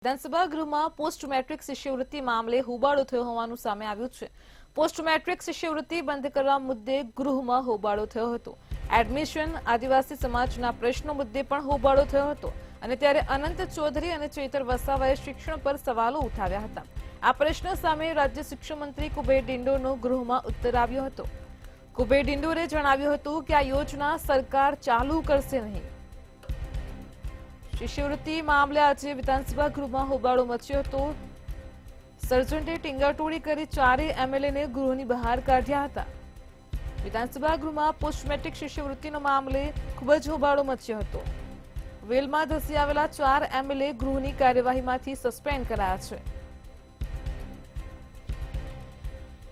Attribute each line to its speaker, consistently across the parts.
Speaker 1: વિધાનસભા ગૃહમાં post metric શિષ્યવૃત્તિ મામલે હોબાળો થયો હોવાનું સામે આવ્યું છે। પોસ્ટ મેટ્રિક શિષ્યવૃત્તિ બંધ કરવા મુદ્દે ગૃહમાં હોબાળો થયો હતો। એડમિશન આદિવાસી સમાજના પ્રશ્નો મુદ્દે પણ હોબાળો થયો હતો અને ત્યારે અનંત ચૌધરી અને ચૈતર વસાવાએ શિક્ષણ પર સવાલો ઉઠાવ્યા હતા। આ પ્રશ્ન સામે રાજ્ય શિક્ષણ મંત્રી કુબેર ડિંડોરનો ગૃહમાં ઉત્તર આવ્યો હતો। કુબેર ડિંડોરે જણાવ્યું હતું કે આ યોજના સરકાર ચાલુ કરશે નહીં। શિષ્યવૃત્તિ મામલે આજે વિધાનસભા ગૃહમાં હોબાળો મચ્યો હતો। સર્જન્ટે ટીંગાટોળી કરી ચારેય એમએલએને ગૃહની બહાર કાઢ્યા હતા। વિધાનસભા ગૃહમાં પોસ્ટ મેટ્રિક શિષ્યવૃત્તિનો મામલે ખૂબ જ હોબાળો મચ્યો હતો। વેલમાં ધસી આવેલા 4 એમએલએ ગૃહની કાર્યવાહીમાંથી સસ્પેન્ડ કરાયા છે।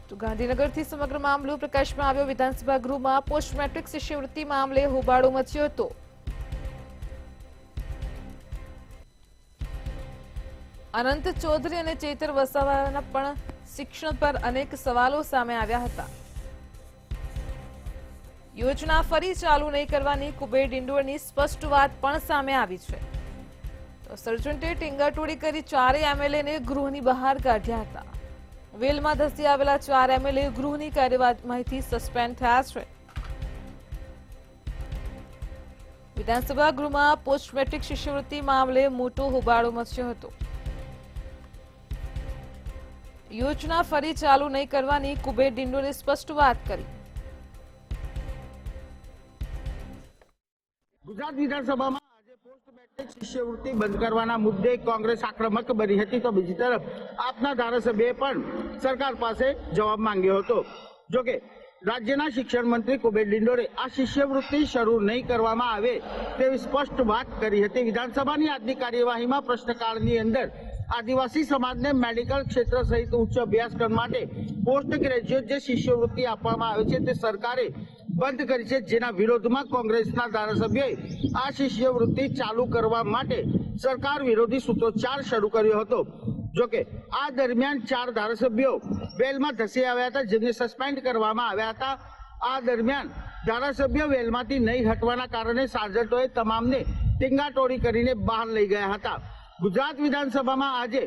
Speaker 1: તો ગાંધીનગરથી સમગ્ર મામલો પ્રકાશમાં આવ્યો। વિધાનસભા ગૃહમાં પોસ્ટ મેટ્રિક શિષ્યવૃત્તિ મામલે હોબાળો મચ્યો હતો। અનંત ચૌધરી અને ચૈતર વસાવાના પણ શિક્ષણ પર અનેક સવાલો સામે આવ્યા હતા। યોજના ફરી ચાલુ નહીં કરવાની કુબેર ડિંડોરની સ્પષ્ટ વાત પણ સામે આવી છે। તો સર્જન્ટે ટીંગાટોળી કરી ચારેય એમએલએને ગૃહની બહાર કાઢ્યા હતા। વેલમાં ધસી આવેલા 4 એમએલએ ગૃહની કાર્યવાહીથી સસ્પેન્ડ થયા છે। વિધાનસભા ગૃહમાં પોસ્ટ મેટ્રિક શિષ્યવૃત્તિ મામલે મોટો હોબાળો મચ્યો હતો। યોજના ફરી ચાલુ નહીં કરવાની કુબેર ડિંડોરે સ્પષ્ટ વાત કરી।
Speaker 2: ગુજરાત વિધાનસભામાં આજે પોસ્ટ મેટ્રિક શિષ્યવૃત્તિ બંધ કરવાના મુદ્દે કોંગ્રેસ આક્રમક બની હતી, તો બીજી તરફ આપના ધારાસભ્યએ પણ સરકાર પાસે જવાબ માંગ્યો હતો। જોકે રાજ્યના શિક્ષણ મંત્રી કુબેર ડિંડોરે આ શિષ્યવૃત્તિ શરૂ નહીં કરવામાં આવે તેવી સ્પષ્ટ વાત કરી હતી। વિધાનસભાની આજની કાર્યવાહીમાં પ્રશ્નકાળની અંદર આદિવાસી સમાજને મેડિકલ ક્ષેત્ર સહિત ઉચ્ચ અભ્યાસક્રમ માટે પોસ્ટ ગ્રેજ્યુએટ જે શિષ્યવૃત્તિ આપવામાં આવે છે તે સરકારે બંધ કરી છે, જેના વિરોધમાં કોંગ્રેસના ધારાસભ્યોએ આ શિષ્યવૃત્તિ ચાલુ કરવા માટે સરકાર વિરોધી સૂત્રોચ્ચાર શરૂ કર્યો હતો। જોકે આ દરમિયાન 4 ધારાસભ્યો વેલમાં ધસી આવ્યા હતા, જેમને સસ્પેન્ડ કરવામાં આવ્યા હતા। આ દરમિયાન ધારાસભ્યો વેલમાંથી નહીં હટવાના કારણે સાર્જન્ટોએ તમામને ટીંગાટોળી કરીને બહાર લઈ ગયા હતા। ગુજરાત વિધાનસભામાં આજે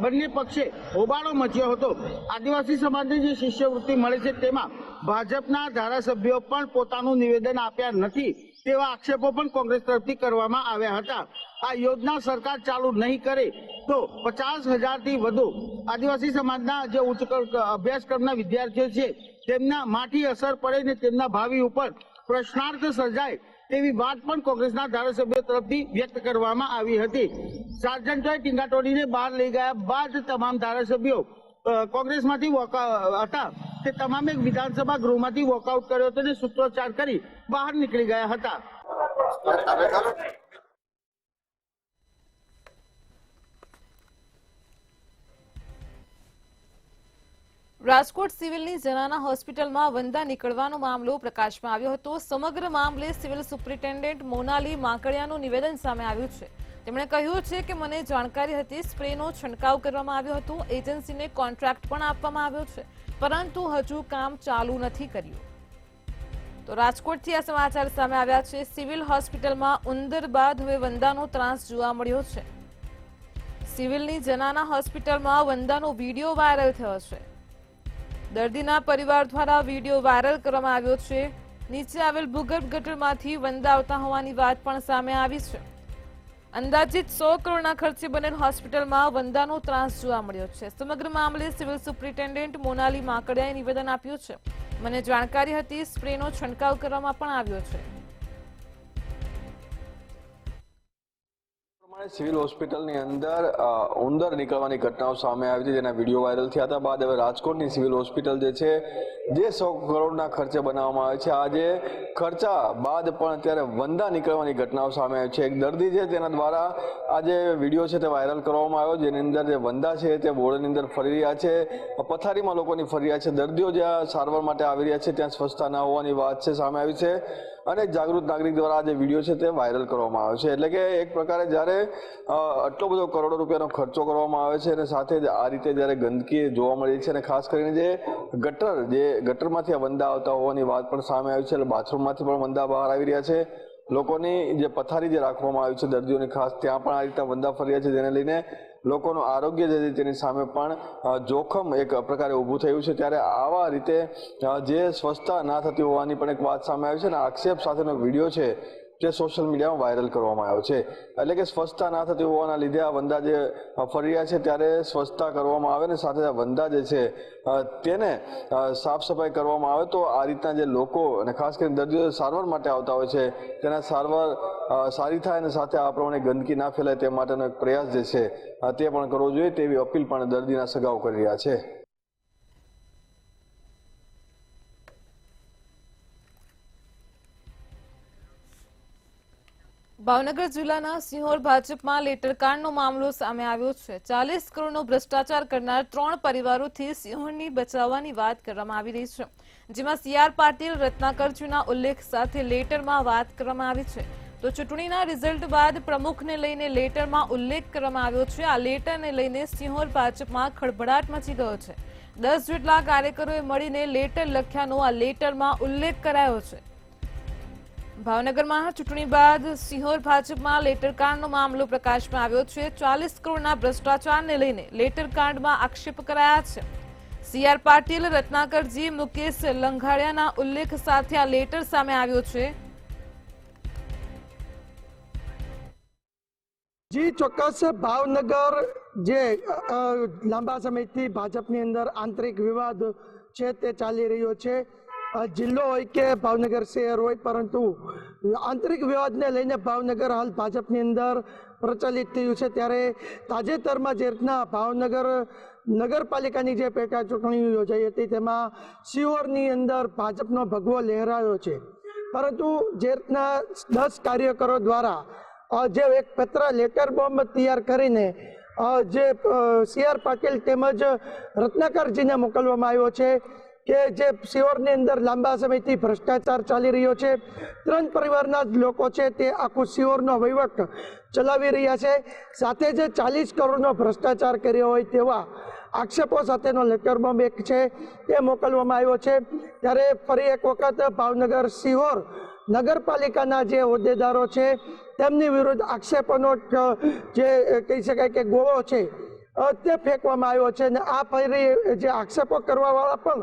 Speaker 2: બંને પક્ષે હોબાળો મચ્યો હતો। આદિવાસી સમાજને જે શિષ્યવૃત્તિ મળે છે તેમાં ભાજપના ધારાસભ્યો પણ પોતાનું નિવેદન આપ્યા નથી તેવા આક્ષેપો પણ કોંગ્રેસ તરફથી કરવામાં આવ્યા હતા। આ યોજના સરકાર ચાલુ નહીં કરે તો 50,000થી વધુ આદિવાસી સમાજના જે ઉચ્ચ અભ્યાસક્રમના વિદ્યાર્થીઓ છે તેમના માઠી અસર પડે ને તેમના ભાવિ ઉપર પ્રશ્નાર્થ સર્જાય તેવી વાત પણ કોંગ્રેસના ધારાસભ્યો તરફથી વ્યક્ત કરવામાં આવી હતી। સાર્જન્ટોએ ટીંગાટોળીને બહાર લઈ ગયા બાદ તમામ ધારાસભ્યો કોંગ્રેસમાંથી હતા તે તમામે વિધાનસભા ગૃહમાંથી વોકઆઉટ કર્યો હતો અને સૂત્રોચ્ચાર કરી બહાર નીકળી ગયા હતા।
Speaker 1: રાજકોટ સિવિલની જનાના હોસ્પિટલમાં વંદા નીકળવાનો મામલો પ્રકાશમાં આવ્યો હતો। સમગ્ર મામલે સિવિલ સુપ્રિન્ટેન્ડન્ટ મોનાલી માકડિયાનું નિવેદન સામે આવ્યું છે। તેમણે કહ્યું છે કે મને જાણકારી હતી, સ્પ્રેનો છંટકાવ કરવામાં આવ્યો હતો, એજન્સીને કોન્ટ્રાક્ટ પણ આપવામાં આવ્યો છે, પરંતુ હજુ કામ ચાલુ નથી કર્યું। તો રાજકોટથી આ સમાચાર સામે આવ્યા છે। સિવિલ હોસ્પિટલમાં ઉંદર બાદ હવે વંદાનો ત્રાસ જોવા મળ્યો છે। સિવિલની જનાના હોસ્પિટલમાં વંદાનો વિડીયો વાયરલ થયો છે। દર્દીના પરિવાર દ્વારા વિડીયો વાયરલ કરવામાં આવ્યો છે। નીચે આવેલ ભૂગર્ભ ગટરમાંથી વંદા આવતા હોવાની વાત પણ સામે આવી છે। અંદાજિત 100 કરોડના ખર્ચે બનેલ હોસ્પિટલમાં વંદાનો ત્રાસ જોવા મળ્યો છે। સમગ્ર મામલે સિવિલ સુપ્રિન્ટેન્ડન્ટ મોનાલી માકડિયાએ નિવેદન આપ્યું છે। મને જાણકારી હતી, સ્પ્રેનો છંટકાવ કરવામાં પણ આવ્યો છે।
Speaker 3: સિવિલ હોસ્પિટલની અંદર ઉંદર નીકળવાની ઘટનાઓ સામે આવી હતી, જેના વિડીયો વાયરલ થયા હતા બાદ હવે રાજકોટની સિવિલ હોસ્પિટલ જે છે જે 100 કરોડના ખર્ચે બનાવવામાં આવે છે, આજે ખર્ચા બાદ પણ અત્યારે વંદા નીકળવાની ઘટનાઓ સામે આવી છે। એક દર્દી છે તેના દ્વારા આ જે વિડીયો છે તે વાયરલ કરવામાં આવ્યો, જેની અંદર જે વંદા છે તે બોર્ડની અંદર ફરી રહ્યા છે, પથારીમાં લોકોની ફરી રહ્યા છે। દર્દીઓ જ્યાં સારવાર માટે આવી રહ્યા છે ત્યાં સ્વચ્છતા ન હોવાની વાત છે સામે આવી છે અને જાગૃત નાગરિક દ્વારા આ જે વિડીયો છે તે વાયરલ કરવામાં આવ્યો છે। એટલે કે એક પ્રકારે જ્યારે આટલો બધો કરોડો રૂપિયાનો ખર્ચો કરવામાં આવે છે અને સાથે જ આ રીતે જ્યારે ગંદકી જોવા મળી છે અને ખાસ કરીને જે ગટરમાંથી આ વંદા આવતા હોવાની વાત પણ સામે આવી છે। એટલે બાથરૂમમાંથી પણ વંદા બહાર આવી રહ્યા છે। લોકોની જે પથારી જે રાખવામાં આવી છે દર્દીઓની ખાસ, ત્યાં પણ આ રીતના વંદા ફર્યા છે, જેને લઈને લોકોનું આરોગ્ય જે છે તેની સામે પણ જોખમ એક પ્રકારે ઊભું થયું છે। ત્યારે આવા રીતે જે સ્વચ્છતા ના થતી હોવાની પણ એક વાત સામે આવી છે અને આક્ષેપ સાથેનો વિડીયો છે તે સોશિયલ મીડિયામાં વાયરલ કરવામાં આવ્યો છે। એટલે કે સ્વચ્છતા ના થતી હોવાના લીધે આ વંદા જે ફરી રહ્યા છે ત્યારે સ્વચ્છતા કરવામાં આવે ને સાથે આ વંદા જે છે તેને સાફ સફાઈ કરવામાં આવે તો આ રીતના જે લોકો અને ખાસ કરીને દર્દીઓ સારવાર માટે આવતા હોય છે તેના સારવાર સારી થાય અને સાથે આ પ્રમાણે ગંદકી ના ફેલાય તે માટેનો એક પ્રયાસ જે છે તે પણ કરવો જોઈએ તેવી અપીલ પણ દર્દીના સગાઓ કરી રહ્યા છે।
Speaker 1: ભાવનગર જિલ્લાના સિહોર ભાજપમાં લેટરકાંડનો મામલો સામે આવ્યો છે। 40 કરોડનો ભ્રષ્ટાચાર કરનાર 3 પરિવારોથી સિહોરની બચાવવાની વાત કરવામાં આવી રહી છે, જેમાં CR પાટીલ રત્નાકરજીના ઉલ્લેખ સાથે લેટરમાં વાત કરવામાં આવી છે। તો ચૂંટણીના રિઝલ્ટ બાદ પ્રમુખને લઈને લેટરમાં ઉલ્લેખ કરવામાં આવ્યો છે। આ લેટરને લઈને સિહોર ભાજપમાં ખળભળાટ મચી ગયો છે। 10 જેટલા કાર્યકરોએ મળીને લેટર લખ્યાનો આ લેટરમાં ઉલ્લેખ કરાયો છે। ભાવનગરમાં ચૂંટણી બાદ સિહોર ભાજપમાં લેટરકાંડનો મામલો પ્રકાશમાં આવ્યો છે। 40 કરોડના ભ્રષ્ટાચારને લઈને લેટરકાંડમાં આક્ષેપ કરાયા છે। CR પાટીલ, રત્નાકરજી, મુકેશ લંઘાડિયાના ઉલ્લેખ સાથે આ લેટર સામે આવ્યો છે।
Speaker 4: જી ચોક્કસ, ભાવનગર જે લાંબા સમયથી ભાજપની અંદર આંતરિક વિવાદ છે તે ચાલી રહ્યો છે। જિલ્લો હોય કે ભાવનગર શહેર હોય, પરંતુ આંતરિક વિવાદને લઈને ભાવનગર હાલ ભાજપની અંદર પ્રચલિત થયું છે। ત્યારે તાજેતરમાં જે રીતના ભાવનગર નગરપાલિકાની જે પેટા ચૂંટણી યોજાઈ હતી તેમાં સિહોરની અંદર ભાજપનો ભગવો લહેરાયો છે, પરંતુ જે રીતના 10 કાર્યકરો દ્વારા જે એક પત્ર લેટર બોમ્બ તૈયાર કરીને જે CR પાટીલ તેમજ રત્નાકરજીને મોકલવામાં આવ્યો છે કે જે સિહોરની અંદર લાંબા સમયથી ભ્રષ્ટાચાર ચાલી રહ્યો છે। 3 પરિવારના જ લોકો છે તે આખું સિહોરનો વહીવટ ચલાવી રહ્યા છે, સાથે જ 40 કરોડનો ભ્રષ્ટાચાર કર્યો હોય તેવા આક્ષેપો સાથેનો લેટર બોમ્બ એક છે તે મોકલવામાં આવ્યો છે। ત્યારે ફરી એક વખત ભાવનગર સિહોર નગરપાલિકાના જે હોદ્દેદારો છે તેમની વિરુદ્ધ આક્ષેપોનો જે કહી શકાય કે ગોળો છે તે ફેંકવામાં આવ્યો છે। અને આ ફરી જે આક્ષેપો કરવાવાળા પણ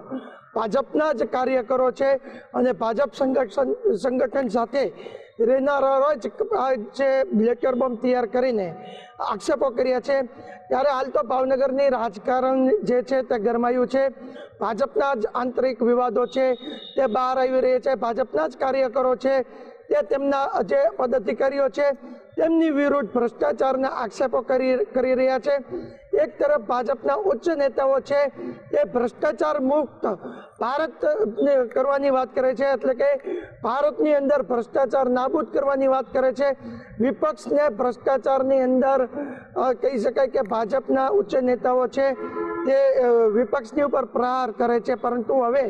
Speaker 4: ભાજપના જ કાર્યકરો છે અને ભાજપ સંગઠન સાથે રહેનારા જ આ જે લેટર બોમ્બ તૈયાર કરીને આક્ષેપો કર્યા છે। ત્યારે હાલ તો ભાવનગરની રાજકારણ જે છે તે ગરમાયું છે। ભાજપના જ આંતરિક વિવાદો છે તે બહાર આવી રહ્યા છે। ભાજપના જ કાર્યકરો છે તે તેમના જે પદાધિકારીઓ છે તેમની વિરુદ્ધ ભ્રષ્ટાચારના આક્ષેપો કરી રહ્યા છે। એક તરફ ભાજપના ઉચ્ચ નેતાઓ છે તે ભ્રષ્ટાચાર મુક્ત ભારત કરવાની વાત કરે છે, એટલે કે ભારતની અંદર ભ્રષ્ટાચાર નાબૂદ કરવાની વાત કરે છે। વિપક્ષને ભ્રષ્ટાચારની અંદર કહી શકાય કે ભાજપના ઉચ્ચ નેતાઓ છે તે વિપક્ષની ઉપર પ્રહાર કરે છે, પરંતુ હવે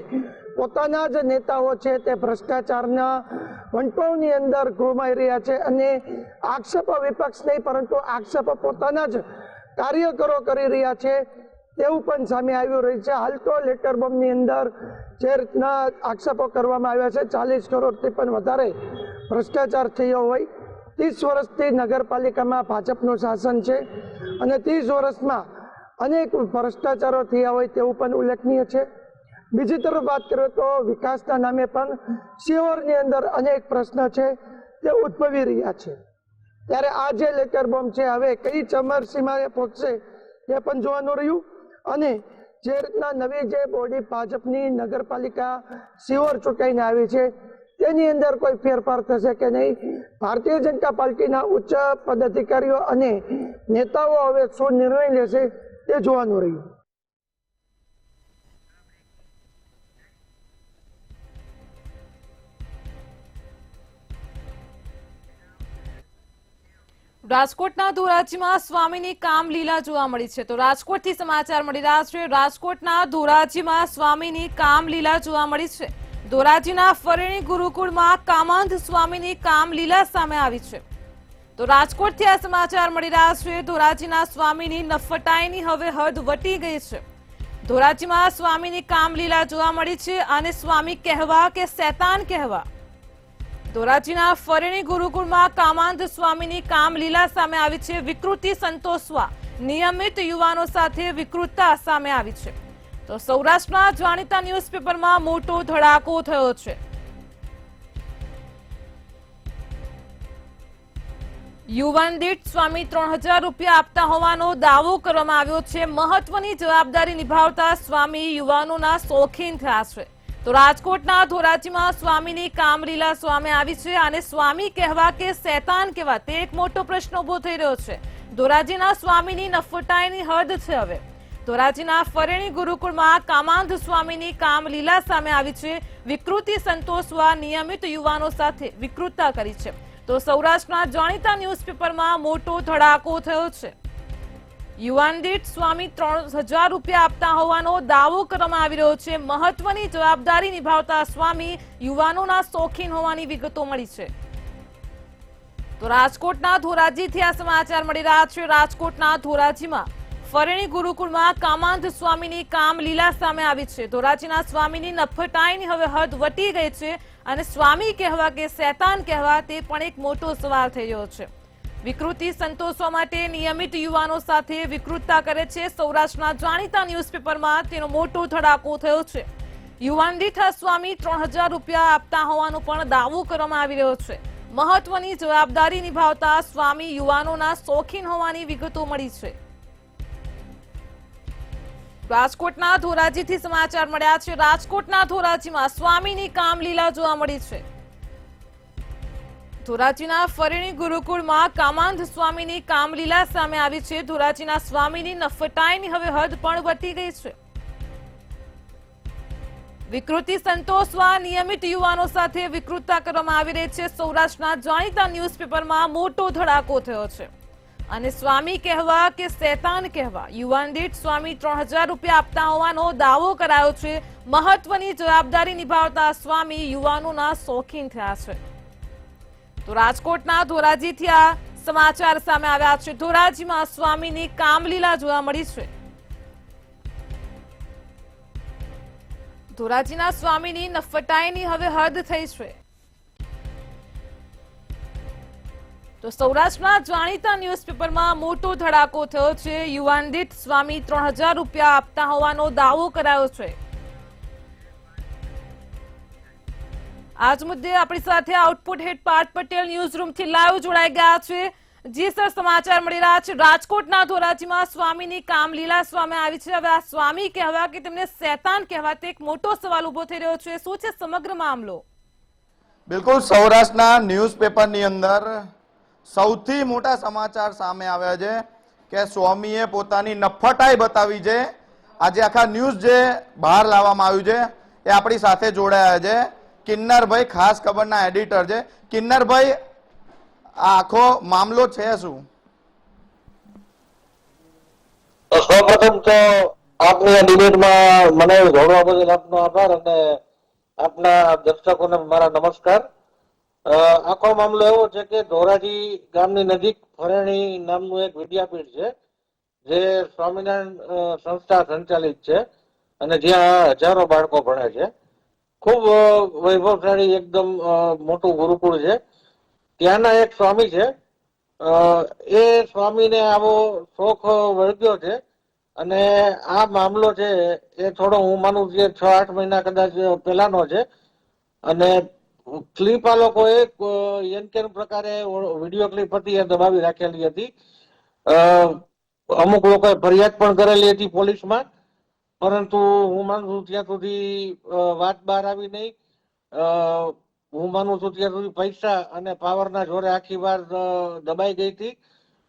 Speaker 4: પોતાના જ નેતાઓ છે તે ભ્રષ્ટાચારના વંટોળની અંદર ઘૂમાઈ રહ્યા છે અને આક્ષેપો વિપક્ષ નહીં પરંતુ આક્ષેપો પોતાના જ કાર્યકરો કરી રહ્યા છે તેવું પણ સામે આવી રહ્યું છે। હાલ તો લેટર બોમ્બની અંદર જે રીતના આક્ષેપો કરવામાં આવ્યા છે 40 કરોડથી પણ વધારે ભ્રષ્ટાચાર થયો હોય। 30 વર્ષથી નગરપાલિકામાં ભાજપનું શાસન છે અને 30 વર્ષમાં અનેક ભ્રષ્ટાચારો થયા હોય તેવું પણ ઉલ્લેખનીય છે। બીજી તરફ વાત કરીએ તો વિકાસના નામે પણ સિહોરની અંદર અનેક પ્રશ્ન છે તે ઉદ્ભવી રહ્યા છે। ત્યારે આ જે લેટર બોમ્બ છે હવે કઈ ચરમસીમાએ પહોંચશે તે પણ જોવાનું રહ્યું। અને જે રીતના નવી જે બોડી ભાજપની નગરપાલિકા સિહોર ચૂંટાઈને આવી છે તેની અંદર કોઈ ફેરફાર થશે કે નહીં, ભારતીય જનતા પાર્ટીના ઉચ્ચ પદાધિકારીઓ અને નેતાઓ હવે શું નિર્ણય લેશે તે જોવાનું રહ્યું।
Speaker 1: રાજકોટના ધોરાજીમાં સ્વામીની કામલીલા જોવા મળી છે। તો રાજકોટથી સમાચાર મળી રહ્યા છે। રાજકોટના ધોરાજીમાં સ્વામીની કામલીલા જોવા મળી છે। ધોરાજીના ફરેણી ગુરુકુળમાં કામાંધ સ્વામીની કામલીલા સામે આવી છે। તો રાજકોટથી આ સમાચાર મળી રહ્યા છે। ધોરાજીના સ્વામીની નફટાઈની હવે હદ વટી ગઈ છે। ધોરાજીમાં સ્વામીની કામલીલા જોવા મળી છે અને સ્વામી કહેવા કે શૈતાન કહેવા। ધોરાજીના ફરેણી ગુરુકુળમાં કામાંધ સ્વામીની કામલીલા સામે આવી છે. વિકૃતિ સંતોષવા નિયમિત યુવાનો સાથે વિકૃતતા સામે આવી છે. તો સૌરાષ્ટ્રના જાણીતા ન્યૂઝપેપરમાં મોટો ધડાકો થયો છે. યુવાન દીઠ સ્વામી 3000 રૂપિયા આપતા હોવાનો દાવો કરવામાં આવ્યો છે. મહત્વની જવાબદારી નિભાવતા સ્વામી યુવાનોના શોખીન થયા છે. તો રાજકોટના ધોરાજીમાં સ્વામીની કામલીલા સામે આવી છે અને સ્વામી કહેવા કે શૈતાન કહેવા તે એક મોટો પ્રશ્ન ઉભો થઈ રહ્યો છે. ધોરાજીના સ્વામીની નફટાઈની હદ છે. હવે ધોરાજીના ફરેણી ગુરુકુળમાં કામાંધ સ્વામીની કામલીલા સામે આવી છે. વિકૃતિ સંતોષવા નિયમિત યુવાનો સાથે વિકૃતતા કરી છે. તો સૌરાષ્ટ્રના જાણીતા ન્યૂઝપેપરમાં મોટો ધડાકો થયો છે. યુવાન દીઠ સ્વામી 3000 રૂપિયા આપતા હોવાનો દાવો કરવામાં આવી રહ્યો છે. મહત્વની જવાબદારી નિભાવતા સ્વામી યુવાનોના શોખીન હોવાની વિગતો મળી છે. તો રાજકોટના ધોરાજીથી આ સમાચાર મળી રહ્યા છે. રાજકોટના ધોરાજીમાં ફરેણી ગુરુકુળમાં કામાંધ સ્વામીની કામલીલા સામે આવી છે. ધોરાજીના સ્વામીની નફટાઈની હવે હદ વટી ગઈ છે અને સ્વામી કહેવા કે શૈતાન કહેવા તે પણ એક મોટો સવાલ થઈ રહ્યો છે. વિકૃતિ સંતોષવા માટે નિયમિત યુવાનો સાથે વિકૃતતા કરે છે. સૌરાષ્ટ્રના જાણીતા ન્યૂઝપેપરમાં તેનો મોટો ધડાકો થયો છે. યુવાન દીઠ સ્વામી 3000 રૂપિયા આપતા હોવાનો પણ દાવો કરવામાં આવી રહ્યો છે. મહત્વની જવાબદારી નિભાવતા સ્વામી યુવાનોના શોખીન હોવાની વિગતો મળી છે. રાજકોટના ધોરાજીથી સમાચાર મળ્યા છે. રાજકોટના ધોરાજીમાં સ્વામીની કામલીલા જોવા મળી છે. ધોરાજીના ફરેણી ગુરુકુળમાં કામાંધ સ્વામીની કામલીલા સામે આવી છે. ધોરાજીના સ્વામીની નફટાઈની હવે હદ પણ વટી ગઈ છે. વિકૃતિ સંતોષવા નિયમિત યુવાનો સાથે વિકૃતતા કરવામાં આવી રહી છે. સૌરાષ્ટ્રના જાણીતા ન્યૂઝપેપરમાં મોટો ધડાકો થયો છે અને સ્વામી કહેવા કે શૈતાન કહેવા યુવાન દીઠ સ્વામી 3000 રૂપિયા આપતા હોવાનો દાવો કરાયો છે. મહત્વની જવાબદારી નિભાવતા સ્વામી યુવાનોના શોખીન થયા છે. તો રાજકોટના ધોરાજીથી આ સમાચાર સામે આવ્યા છે. ધોરાજીમાં સ્વામીની કામલીલા જોવા મળી છે. ધોરાજીના સ્વામીની નફટાઈની હવે હદ થઈ છે. તો સૌરાષ્ટ્રના જાણીતા ન્યૂઝપેપરમાં મોટો ધડાકો થયો છે. યુવાન દીઠ સ્વામી 3000 રૂપિયા આપતા હોવાનો દાવો કરાયો છે. આજ મુદ્દે આપણી સાથે આઉટપુટ હેડ પાર્થ પટેલ ન્યૂઝ રૂમથી લાઈવ જોડાઈ ગયા છે. જી સર, સમાચાર મળી રહ્યા છે. રાજકોટના ધોરાજીમાં સ્વામીની કામલીલા સામે આવી છે. હવે આ સ્વામી કહેવા કે તેમને શૈતાન કહેવા તે એક મોટો સવાલ ઉભો થઈ રહ્યો છે. શું છે સમગ્ર મામલો?
Speaker 5: બિલકુલ, સૌરાષ્ટ્રના ન્યૂઝપેપરની અંદર સૌથી મોટા સમાચાર સામે આવ્યા છે કે સ્વામીએ પોતાની નફટાઈ બતાવી છે. આજે આખા ન્યૂઝ જે બહાર લાવવામાં આવ્યું છે એ આપણી સાથે જોડાયા છે કિન્નરભાઈ, ખાસ ખબરના એડિટર છે. કિન્નરભાઈ, આ આખો મામલો છે શું?
Speaker 6: સૌપ્રથમ તો આપની ડિબેટમાં મને જોડવા બદલ આપનો આભાર અને આપના દર્શકોને મારા નમસ્કાર. આખો મામલો એવો છે કે ધોરાજી ગામની નજીક ફરેણી નામનું એક વિદ્યાપીઠ છે જે સ્વામિનારાયણ સંસ્થા સંચાલિત છે અને જ્યાં હજારો બાળકો ભણે છે. ખૂબ વૈભવશાળી એકદમ મોટું ગુરુકુળ છે. ત્યાંના એક સ્વામી છે. એ સ્વામીને આવો શોખ વળગ્યો છે અને આ મામલો છે એ થોડો હું માનું કે 6-8 મહિના કદાચ પહેલાનો છે અને ક્લિપ આ લોકોએ એનકેન પ્રકારે વિડીયો ક્લિપ હતી એ દબાવી રાખેલી હતી. અમુક લોકોએ ફરિયાદ પણ કરેલી હતી પોલીસમાં, પરંતુ હું માનું છું ત્યાં સુધી વાત બહાર આવી નહીં. હું માનું છું ત્યાં સુધી પૈસા અને પાવરના જોરે આખી વાત દબાઈ ગઈ હતી.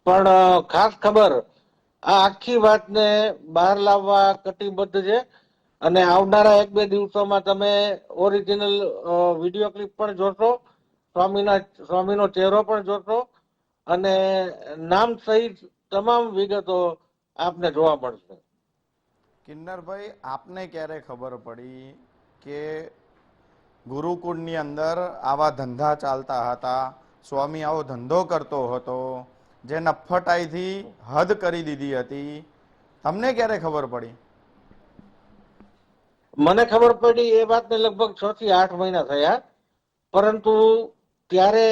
Speaker 6: પણ ખાસ ખબર આ આખી વાતને બહાર લાવવા કટિબદ્ધ છે અને આવનારા 1-2 દિવસોમાં તમે ઓરિજિનલ વિડીયો ક્લિપ પણ જોશો, સ્વામીનો ચહેરો પણ જોશો અને નામ સહિત તમામ વિગતો આપને જોવા મળશે.
Speaker 5: કિન્નરભાઈ, આપને ક્યારે ખબર પડી કે ગુરુકુળની અંદર આવા ધંધા ચાલતા હતા, સ્વામી આવો ધંધો કરતો હતો જે નફટાઈથી હદ કરી દીધી હતી? તમને ક્યારે ખબર પડી?
Speaker 6: મને ખબર પડી એ વાતને લગભગ 6 થી 8 મહિના થયા, પરંતુ ત્યારે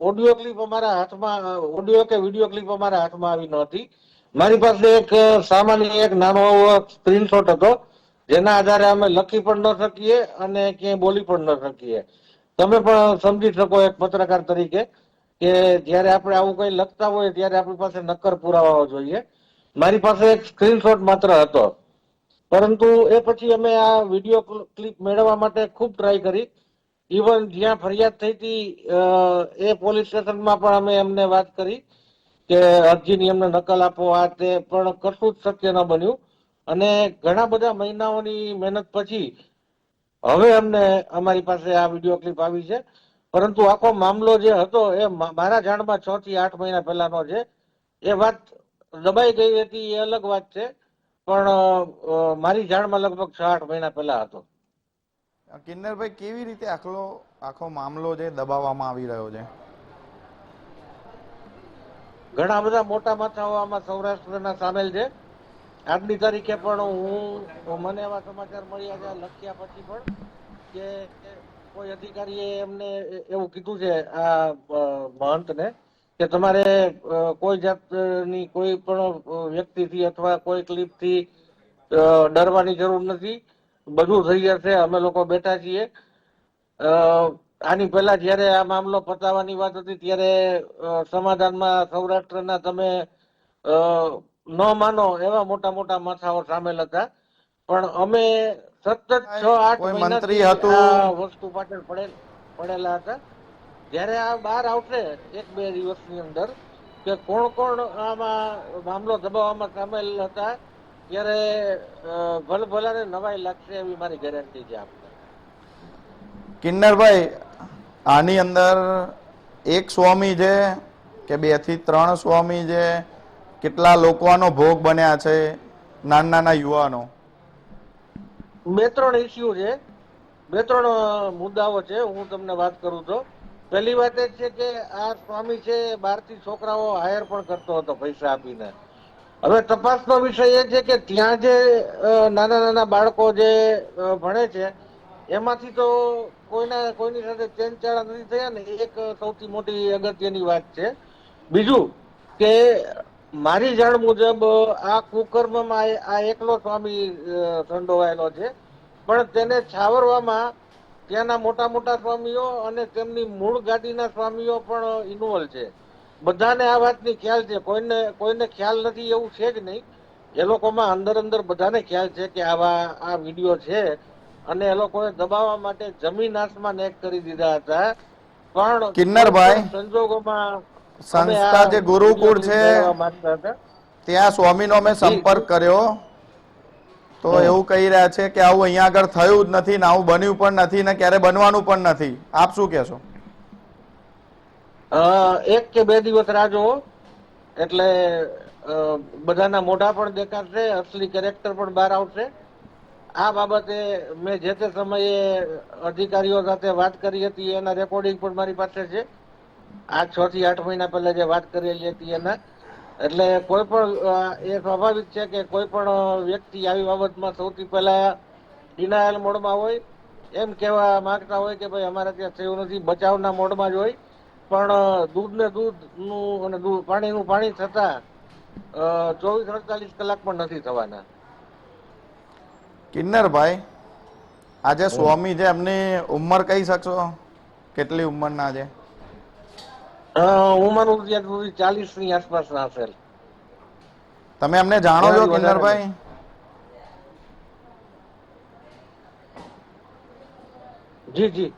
Speaker 6: ઓડિયો ક્લિપ અમારા હાથમાં, ઓડિયો કે વિડીયો ક્લિપ અમારા હાથમાં આવી નહોતી. મારી પાસે એક સામાન્ય એક નાનો સ્ક્રીનશોટ હતો, જેના આધારે અમે લખી પણ ન શકીએ અને ક્યાંય બોલી પણ ન શકીએ. તમે પણ સમજી શકો એક પત્રકાર તરીકે કે જ્યારે આપણે આવું કઈ લખતા હોય ત્યારે આપણી પાસે નક્કર પુરાવાઓ જોઈએ. મારી પાસે એક સ્ક્રીનશોટ માત્ર હતો, પરંતુ એ પછી અમે આ વિડીયો ક્લિપ મેળવવા માટે ખૂબ ટ્રાય કરી. ઇવન જ્યાં ફરિયાદ થઈ હતી એ પોલીસ સ્ટેશનમાં પણ અમે એમને વાત કરી કે અરજીની એમને નકલ આપો, આ તે, પણ કશું જ શક્ય ન બન્યું. અને ઘણા બધા મહિનાઓની મહેનત પછી હવે અમને અમારી પાસે આ વિડીયો ક્લિપ આવી છે. પરંતુ આખો મામલો જે હતો એ મારા જાણમાં 6 થી 8 મહિના પહેલાનો છે. એ વાત દબાઈ ગઈ હતી એ અલગ વાત છે, પણ મારી જાણમાં લગભગ 6-8 મહિના પહેલા હતો.
Speaker 5: કિન્નરભાઈ, કેવી રીતે આખો મામલો જે દબાવવામાં આવી રહ્યો છે?
Speaker 6: ઘણા બધા મોટા માથાઓ આમાં સૌરાષ્ટ્રના સામેલ છે. આજની તારીખે પણ મને એવા સમાચાર મળ્યા છે લખ્યા પછી પણ કે કોઈ અધિકારીએ એમને એવું કીધું છે આ મહંતને કે તમારે કોઈ જાતની કોઈ પણ વ્યક્તિથી અથવા કોઈ ક્લિપથી ડરવાની જરૂર નથી, બધું થઈ જશે, અમે લોકો બેઠા છીએ. આની પહેલા જયારે આ મામલો પતાવવાની વાત હતી ત્યારે સમાધાનમાં સૌરાષ્ટ્રના તમે ન માનો એવા મોટા મોટા માથાઓ સામેલ હતા, પણ અમે સતત 6-8 મહિનાથી આ વસ્તુ પાછળ પડેલા હતા. જયારે આ બહાર આવશે 1-2 દિવસની અંદર કે કોણ કોણ આમાં મામલો દબાવવામાં સામેલ હતા, ત્યારે ભલભલાને નવાઈ લાગશે એવી મારી ગેરંટી છે આપને.
Speaker 5: કિન્નરભાઈ, આની અંદર એક સ્વામી છે કે 2 થી 3 સ્વામી છે? કેટલા લોકો આનો ભોગ બન્યા છે, નાના યુવાનો?
Speaker 6: 2-3 ઇસ્યુ છે, 2-3 મુદ્દાઓ છે. હું તમને વાત કરું તો પહેલી વાત એ છે કે આ સ્વામી છે બહારથી છોકરાઓ હાયર પણ કરતો હતો પૈસા આપીને. હવે તપાસનો વિષય એ છે કે ત્યાં જે નાના નાના બાળકો જે ભણે છે એમાંથી તો કોઈની સાથે ચેનચાળા નથી થયા ને, એક સૌથી મોટી અગત્યની વાત છે. બીજું કે મારી જાણ મુજબ આ કુકર્મમાં આ એકલો સ્વામી સંડોવાયેલો છે, પણ તેને છાવરવામાં ત્યાંના મોટા મોટા સ્વામીઓ અને તેમની મૂળ ગાદીના સ્વામીઓ પણ ઇન્વોલ્વ છે. બધાને આ વાતની ખ્યાલ છે, કોઈને ખ્યાલ નથી એવું છે જ નહીં. એ લોકોમાં અંદર બધાને ખ્યાલ છે કે આ વિડીયો છે અને એ લોકોએ દબાવવા માટે જમીન આસમાન એક કરી દીધા હતા. પણ
Speaker 5: કિન્નરભાઈ,
Speaker 6: સંજોગોમાં
Speaker 5: સંસ્થા જે ગુરુકુળ છે ત્યાં સ્વામીનો અમે સંપર્ક કર્યો તો એવું કહી રહ્યા છે કે આવું અહીંયા આગળ થયું જ નથી ને આવું બન્યું પણ નથી ને ક્યારે બનવાનું પણ નથી. આપ શું કહેશો?
Speaker 6: 1 કે 2 દિવસ રાહ જોવો, એટલે બધાના મોઢા પણ દેખાશે, અસલી કેરેક્ટર પણ બહાર આવશે. આ બાબતે મેં જે તે સમયે અધિકારીઓ સાથે વાત કરી હતી એના રેકોર્ડિંગ પણ મારી પાસે છે. આ 6 થી 8 મહિના પહેલા જે વાત કરેલી હતી એના. એટલે કોઈ પણ એ સ્વાભાવિક છે કે કોઈ પણ વ્યક્તિ આવી બાબતમાં સૌથી પહેલા ડિનાયલ મોડમાં હોય, એમ કહેવા માંગતા હોય કે ભાઈ અમારે ત્યાં થયું નથી, બચાવના મોડમાં જ હોય. પણ દૂધને દૂધનું અને પાણીનું પાણી થતા 24-48 કલાક પણ નથી થવાના.
Speaker 5: કિન્નરભાઈ, આજે સ્વામી છે એમની ઉંમર કહી શકશો? કેટલી ઉંમરના છે?
Speaker 6: હું માનું ત્યાં સુધી 40 ની આસપાસના હશે.
Speaker 5: તમે એમને જાણો છો કિન્નરભાઈ?
Speaker 6: જી જી.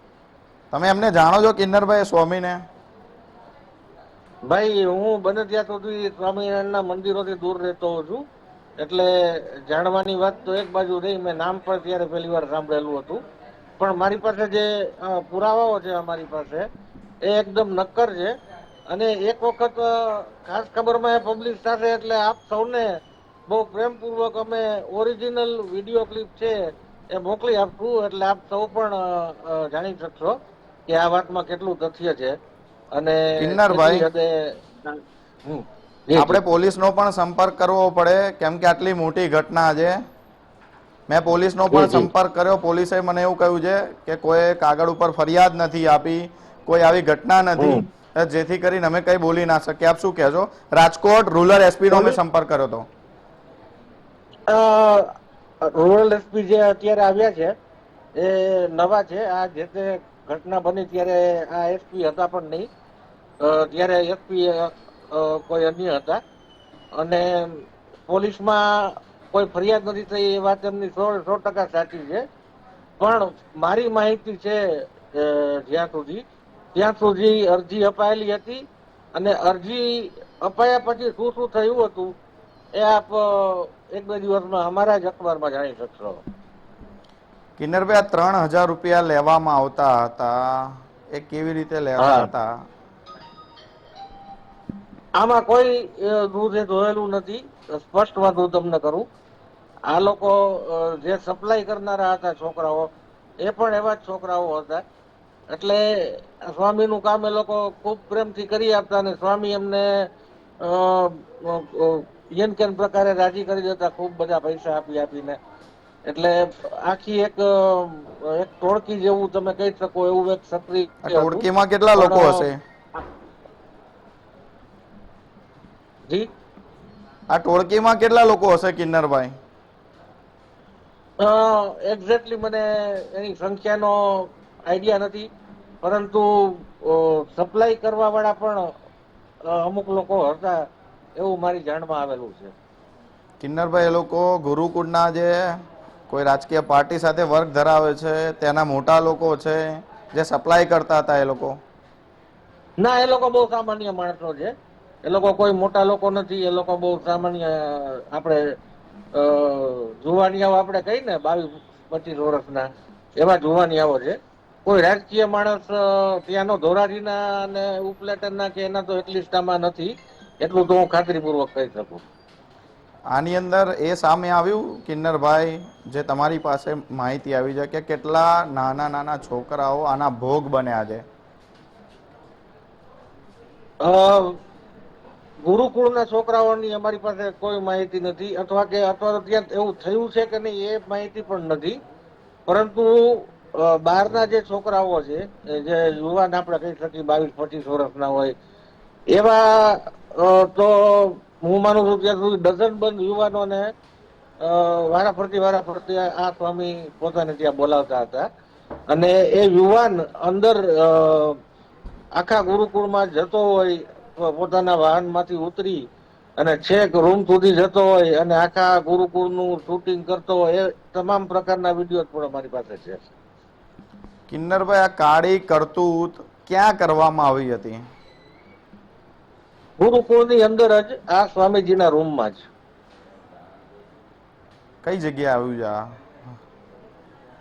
Speaker 5: તમે એમને જાણો છો કિન્નરભાઈ, સ્વામીને?
Speaker 6: ભાઈ હું બને ત્યાં સુધી સ્વામિનારાયણના મંદિરોથી દૂર રહેતો હોઉં છું, એટલે જાણવાની વાત તો એક બાજુ રહી. મેં નામ પણ ત્યારે પહેલી વાર સાંભળેલું હતું, પણ મારી પાસે જે પુરાવાઓ છે અમારી પાસે એ એકદમ નક્કર છે. અને એક વખત ખાસ ખબરમાં એ પબ્લિશ થશે એટલે આપ સૌને બહુ પ્રેમપૂર્વક અમે ઓરિજિનલ વિડીયો ક્લિપ છે એ મોકલી આપશું, એટલે આપ સૌ પણ જાણી શકશો કે આ વાતમાં કેટલું તથ્ય છે. અને
Speaker 5: કિન્નરભાઈ,
Speaker 6: આપણે
Speaker 5: આપણે પોલીસનો પણ સંપર્ક કરવો પડે કેમ કે આટલી મોટી ઘટના છે. મેં પોલીસનો પણ સંપર્ક કર્યો. પોલીસે મને એવું કહ્યું છે કે કોઈ કાગળ ઉપર ફરિયાદ નથી આપી, કોઈ આવી ઘટના નથી જેથી કરીને અમે કઈ બોલી ના શકીએ. આપ શું કહેશો? રાજકોટ રૂરલ એસપી નો અમે સંપર્ક કર્યો હતો.
Speaker 6: રૂરલ એસપી જે અત્યારે આવ્યા છે એ નવા છે. આ જે તે ઘટના બની ત્યારે આ એસપી હતા પણ નહીં, ત્યારે એસપી કોઈ અન્ય હતા અને પોલીસમાં કોઈ ફરિયાદ નથી થઈ એ વાત એમની 100% સાચી છે. પણ મારી માહિતી છે ત્યાં સુધી અરજી અપાયેલી હતી અને અરજી અપાયા પછી શું શું થયું હતું એ આપ 1-2 દિવસમાં અમારા જ અખબારમાં જાણી શકશો.
Speaker 5: કિન્નરભાઈ, આ 3000 રૂપિયા લેવામાં આવતા હતા એ કેવી રીતે લેવા હતા?
Speaker 6: આમાં કોઈ દૂધે ધોયેલું નથી. સ્પષ્ટ વાત હું તમને કરું. આ લોકો જે સપ્લાય કરનારા હતા છોકરાઓ એ પણ એવા જ છોકરાઓ હતા. એટલે સ્વામીનું કામ એ લોકો ખૂબ પ્રેમથી કરી આપતા અને સ્વામી એમને યેન કેન પ્રકારે રાજી કરી દેતા, ખૂબ બધા પૈસા આપીને. એટલે આખી એક ટોળકી જેવું તમે કહી શકો એવું એક સક્રિય.
Speaker 5: ટોળકીમાં કેટલા લોકો હશે?
Speaker 6: જી,
Speaker 5: આ ટોળકીમાં કેટલા લોકો હશે કિન્નરભાઈ?
Speaker 6: એક્ઝેક્ટલી મને એની સંખ્યાનો આઈડિયા નથી, પરંતુ સપ્લાય કરવા વાળા પણ અમુક લોકો હતા એવું મારી જાણમાં આવેલું છે.
Speaker 5: કિન્નરભાઈ, એ લોકો ગુરુકુળના જે કોઈ રાજકીય પાર્ટી સાથે વર્ગ ધરાવે છે તેના મોટા લોકો છે જે સપ્લાય કરતા હતા એ લોકો?
Speaker 6: ના, એ લોકો બહુ સામાન્ય માણસો છે. એ લોકો કોઈ મોટા લોકો નથી. એ લોકો બહુ સામાન્ય, આપણે જુવાનિયાઓ આપણે કહીએ ને 22-25 વર્ષના, એવા જુવાનિયાઓ છે. કોઈ રાજકીય માણસ ત્યાંનો ધોરાજીના અને ઉપલેટનના કે એના તો એટલીસ્ટ આમાં નથી. એટલું તો હું ખાતરીપૂર્વક કહી શકું.
Speaker 5: આની અંદર એ સામે આવ્યું કિન્નરભાઈ, જે તમારી પાસે માહિતી આવી છે કે કેટલા નાના નાના છોકરાઓ આના ભોગ બન્યા છે?
Speaker 6: ગુરુકુળના છોકરાઓની અમારી પાસે કોઈ માહિતી નથી, અથવા તો ત્યાં એવું થયું છે કે નહીં એ માહિતી પણ નથી. પરંતુ બહારના જે છોકરાઓ છે, જે યુવાન આપણે કહી શકીએ 22-25 વર્ષના હોય એવા, તો હું માનું છું ત્યાં સુધી ડઝનબંધ યુવાનોને વારાફરતી આ સ્વામી પોતાને ત્યાં બોલાવતા હતા. અને એ યુવાન અંદર આખા ગુરુકુળમાં જતો હોય, પોતાના વાહનમાંથી ઉતરી અને છેક રૂમ સુધી જતો હોય અને આખા ગુરુકુળનું શૂટિંગ કરતો હોય, એ તમામ પ્રકારના વિડીયો પણ અમારી પાસે છે.
Speaker 5: કિન્નરભાઈ, આ કાળી કરતૂત ક્યાં કરવામાં આવી હતી?
Speaker 6: ગુરુકુળની અંદર જ, આ સ્વામીજીના રૂમમાં જ.
Speaker 5: કઈ જગ્યાએ આવ્યું છે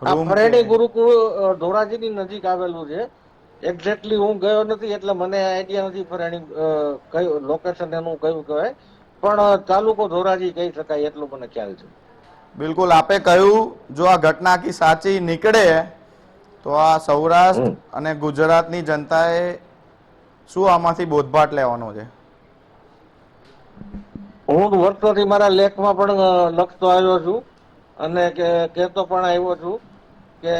Speaker 6: આ ફરેણી ગુરુકુળ ધોરાજીની નજીક આવેલું છે. એક્ઝેક્ટલી હું ગયો નથી એટલે મને આઈડિયા નથી ફરેણી કયું લોકેશન એનું કયું કહેવાય, પણ તાલુકો ધોરાજી કહી શકાય એટલું મને ખ્યાલ છે.
Speaker 5: બિલકુલ, આપે કહ્યું જો આ ઘટના આખી સાચી નીકળે તો આ સૌરાષ્ટ્ર અને ગુજરાતની જનતાએ શું આમાંથી બોધપાઠ લેવાનો છે?
Speaker 6: હું વર્ષોથી મારા લેખમાં પણ લખતો આવ્યો છું અને કહેતો પણ આવ્યો છું કે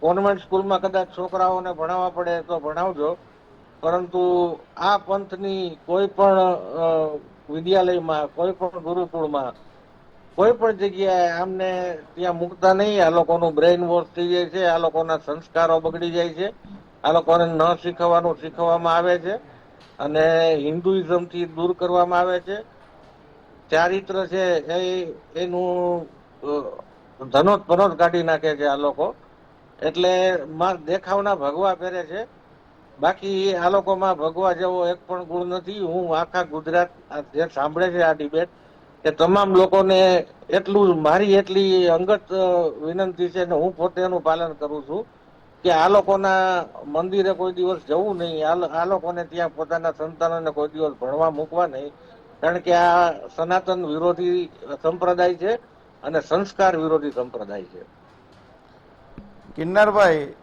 Speaker 6: કોન્વેન્ટ સ્કૂલમાં કદાચ છોકરાઓને ભણાવવા પડે તો ભણાવજો, પરંતુ આ પંથની કોઈ પણ વિદ્યાલયમાં, કોઈ પણ ગુરુકુળમાં, કોઈ પણ જગ્યાએ આમને ત્યાં મૂકતા નહીં. આ લોકોનું બ્રેઇન વોશ થઈ જાય છે, આ લોકોના સંસ્કારો બગડી જાય છે, આ લોકોને ન શીખવવાનું શીખવવામાં આવે છે અને હિન્દુઇઝમથી દૂર કરવામાં આવે છે. ચારિત્ર છે એનું ધનોત પનોત કાઢી નાખે છે આ લોકો. એટલે દેખાવના ભગવા પહેરે છે, બાકી આ લોકોમાં ભગવા જેવો એક પણ ગુણ નથી. હું આખા ગુજરાત જે સાંભળે છે આ ડિબેટ, કે તમામ લોકોને મારી એટલી અંગત વિનંતી છે ને હું પોતે એનું પાલન કરું છું કે આ લોકોના મંદિરે કોઈ દિવસ જવું નહીં, આ લોકોને ત્યાં પોતાના સંતાનોને કોઈ દિવસ ભણવા મૂકવા નહીં, કારણ કે આ સનાતન વિરોધી સંપ્રદાય છે અને સંસ્કાર વિરોધી સંપ્રદાય છે.
Speaker 5: કિન્નરભાઈ,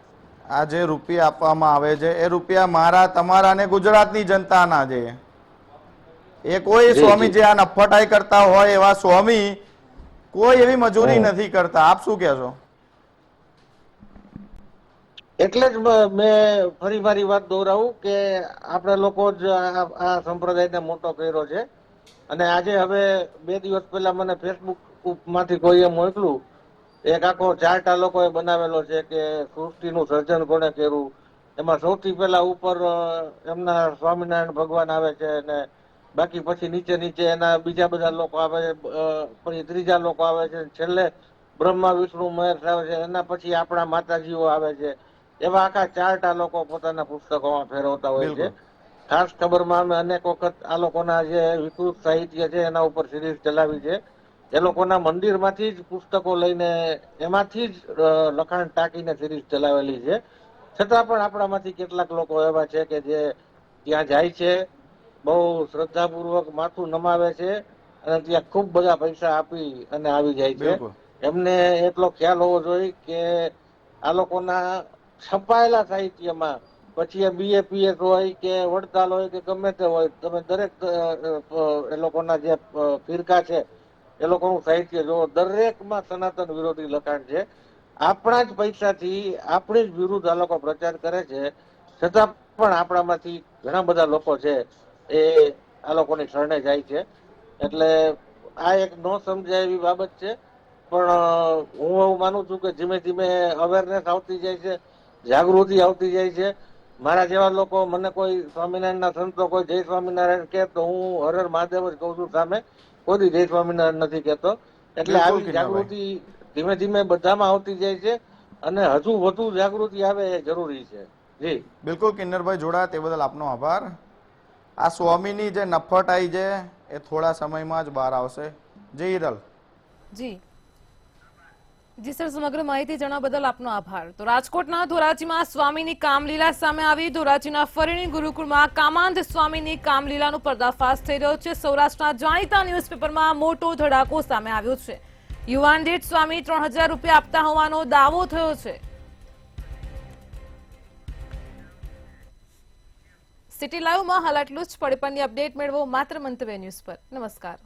Speaker 5: આ જે રૂપિયા આપવામાં આવે છે એ રૂપિયા મારા, તમારા અને ગુજરાતની જનતાના છે. એ કોઈ સ્વામી જે આ નફટાઈ કરતા હોય એવા સ્વામી કોઈ એવી મજૂરી નથી કરતા. આપ શું કહેશો?
Speaker 6: એટલે જ મેં ફરી વાત દોહરાવું કે આપણે લોકો જ આ સંપ્રદાયને મોટો કર્યો છે. અને આજે હવે 2 દિવસ પહેલા મને ફેસબુક માંથી કોઈએ મોકલું, એક આખો ચાર્ટ આ લોકોએ બનાવેલો છે કે સૃષ્ટિનું સર્જન કોણે કર્યું. એમાં સૌથી પહેલા ઉપર એમના સ્વામિનારાયણ ભગવાન આવે છે, અને બાકી પછી નીચે એના બીજા બધા લોકો આવે છે, પછી ત્રીજા લોકો આવે છે, છેલ્લે બ્રહ્મા વિષ્ણુ મહેશ આવે છે, એના પછી આપણા માતાજીઓ આવે છે. એવા આખા ચાર્ટ આ લોકો પોતાના પુસ્તકોમાં ફેરવતા હોય છે.
Speaker 5: બિલકુલ.
Speaker 6: ખાસ ખબરમાં અમે અનેક વખત આ લોકોના જે વિકૃત સાહિત્ય છે એના ઉપર સિરીઝ ચલાવી છે. એ લોકોના મંદિરમાંથી જ પુસ્તકો લઈને એમાંથી જ લખાણ ટાંકીને સિરીઝ ચલાવેલી છે. છતાં પણ આપણામાંથી કેટલાક લોકો એવા છે કે જે ત્યાં જાય છે, બહુ શ્રદ્ધાપૂર્વક માથું નમાવે છે, અને ત્યાં ખૂબ બધા પૈસા આપી અને આવી જાય છે.
Speaker 5: બિલકુલ.
Speaker 6: એમને એટલો ખ્યાલ હોવો જોઈએ કે આ લોકોના છપાયેલા સાહિત્યમાં, પછી એ BAPS હોય કે વડતાલ હોય કે ગમે તે હોય, તમે દરેક એ લોકોના જે ફિરકા છે એ લોકોનું સાહિત્ય જો દરેકમાં સનાતન વિરોધી લખાણ છે. આપણા જ પૈસાથી આપણી જ વિરુદ્ધ આ લોકો પ્રચાર કરે છે, છતાં પણ આપણામાંથી ઘણા બધા લોકો છે એ આ લોકોની શરણે જાય છે. એટલે આ એક ન સમજાય એવી બાબત છે. પણ હું એવું માનું છું કે ધીમે ધીમે અવેરનેસ આવતી જાય છે, જાગૃતિ આવતી જાય છે. મારા જેવા લોકો, મને કોઈ સ્વામિનારાયણના સંતો કોઈ જય સ્વામિનારાયણ કે તો હું હર હર મહાદેવ જ કહું છું સામે, કોઈ જય સ્વામિનારાયણ નથી કહેતો. એટલે
Speaker 5: બિલકુલ
Speaker 6: આવી
Speaker 5: કિન્નરભાઈ.
Speaker 6: જાગૃતિ ધીમે ધીમે બધામાં આવતી જાય છે, અને હજુ વધુ જાગૃતિ આવે એ જરૂરી છે. જી
Speaker 5: બિલકુલ કિન્નરભાઈ, જોડાયા તે બદલ આપનો આભાર. આ સ્વામીની જે નફ્ફટાઈ છે એ થોડા સમયમાં જ બહાર આવશે. જય હિરલ.
Speaker 1: જી જી સર, સમગ્ર માહિતી જણાવવા બદલ આપનો આભાર. તો રાજકોટના ધોરાજીમાં સ્વામીની કામલીલા સામે આવી. ધોરાજીના ફરીણી ગુરુકુળમાં કામાંધ સ્વામીની કામલીલાનો પર્દાફાશ થઈ રહ્યો છે. સૌરાષ્ટ્રના જાણીતા ન્યૂઝપેપરમાં મોટો ધડાકો સામે આવ્યો છે. યુવાન દીઠ સ્વામી 3000 રૂપિયા આપતા હોવાનો દાવો થયો છે. સિટી લાઈવમાં હાલ આટલું જ. પડે પણની અપડેટ મેળવો માત્ર મંતવ્ય ન્યૂઝ પર. નમસ્કાર.